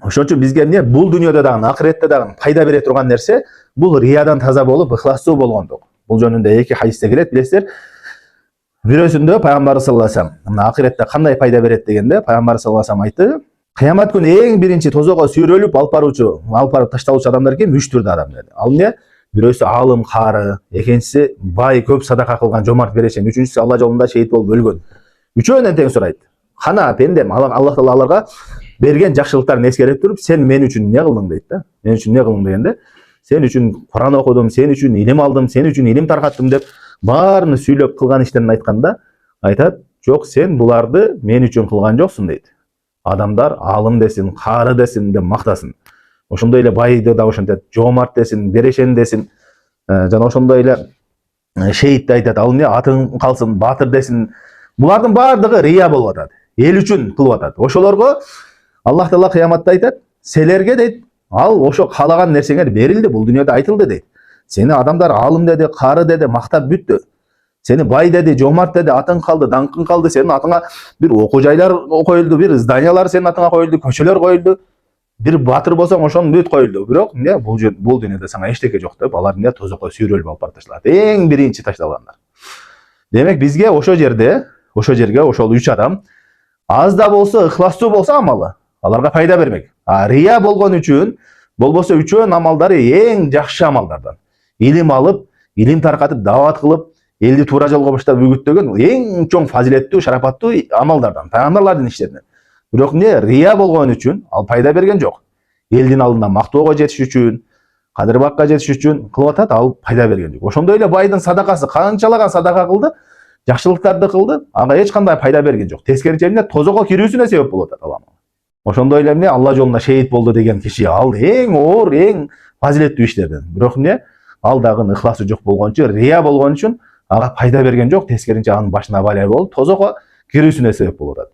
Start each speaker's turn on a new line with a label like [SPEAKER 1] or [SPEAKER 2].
[SPEAKER 1] Ошон үчүн бизге эмне бул дүйнөдө дагы акыретте дагы пайда бере турган нерсе бул риядан таза болуп ыхластуу болгондук. Бул жөнүндө эки хадисте келет, билесиздер. Бирөөсүндө пайгамбар саллаллаху алейхи вассалам мына акыретте кандай пайда берет дегенде пайгамбар саллаллаху алейхи вассалам айтты: кыямат күнү эң биринчи тозокко сүйрөлүп алып барып ташталуучу адамдар ким? Үч түрдүү адам деди. Ал эмне? Бирөөсү алым, каары, экинчиси бай, көп садака кылган, жомарт берешен, үчүнчүсү Алла жолунда шейит болуп өлгөн. Үчөөнөн тең сурайт. Кана пендем, Аллах Таала аларга берген жакшылыктарын эскере туруп, сен мен үчүн эмне кылдың дейт да. Мен үчүн эмне кылдың дегенде, сен үчүн Куран окудум, сен үчүн илим алдым, сен үчүн илим таркаттым деп баарын сүйлөп кылган иштерин айтканда айтат: жок, сен буларды мен үчүн кылган жоксуң дейт. Адамдар алым десин, каары десин деп мактасын. Ошондой эле байды да ошентет, жомарт десин, берешен десин, жана ошондой эле шейит айтат, ал эмне атың калсын, баатыр десин. Булардын баардыгы рия болуп атат. Эл үчүн кылып атат. Ошолорго Аллах Таала кыяматта айтат: силерге дейт, ал ошо каалаган нерсеңер берилди, бул дүйнөдө айтылды дейт. Сени адамдар алым деди, каары деди, мактап бүттү. Сени бай деди, жомарт деди, атың калды, даңкың калды, сенин атыңа бир окуу жайлар коюлду, бир зданиялар сенин атыңа коюлду, көчөлөр коюлду. Бир баатыр болсоң ошонун бүт коюлду. Бирок эмне бул дүйнөдө сага эчтеке жок деп алар эмне тозокко сүйрөлүп алып барып ташталат. Эң биринчи ташталгандар. Демек бизге ошол жерге ошол үч адам аз да болсо ыхластуу болсо амалы аларга пайда бермек. Рия болгон үчүн болбосо үчөөнүн амалдары эң жакшы амалдардан. Илим алып, илим таркатып, дават кылып, элди туура жолго баштап үгүттөгөн эң чоң фазилеттүү, шарапаттуу амалдардан, пайгамбарлардын иштеринен. Бирок эмне рия болгон үчүн ал пайда берген жок. Элдин алдында мактоого жетиш үчүн, кадыр бакка жетиш үчүн кылып атат, ал пайда берген жок. Ошондой эле байдын садакасы канчалаган садака кылды, жакшылыктарды кылды, ага эч кандай пайда берген жок. Тескерисинче эмне тозокко кирүүсүнө себеп болуп атат ал. Ошондой эле эмне Алла жолунда шейит болду деген киши ал эң оор, эң фазилеттүү иштерден. Бирок эмне ал дагы ыхласы жок болгон үчүн, рия болгон үчүн ага пайда берген жок, тескерисинче анын башына бала болуп, тозокко кирүүсүнө себеп болуп атат.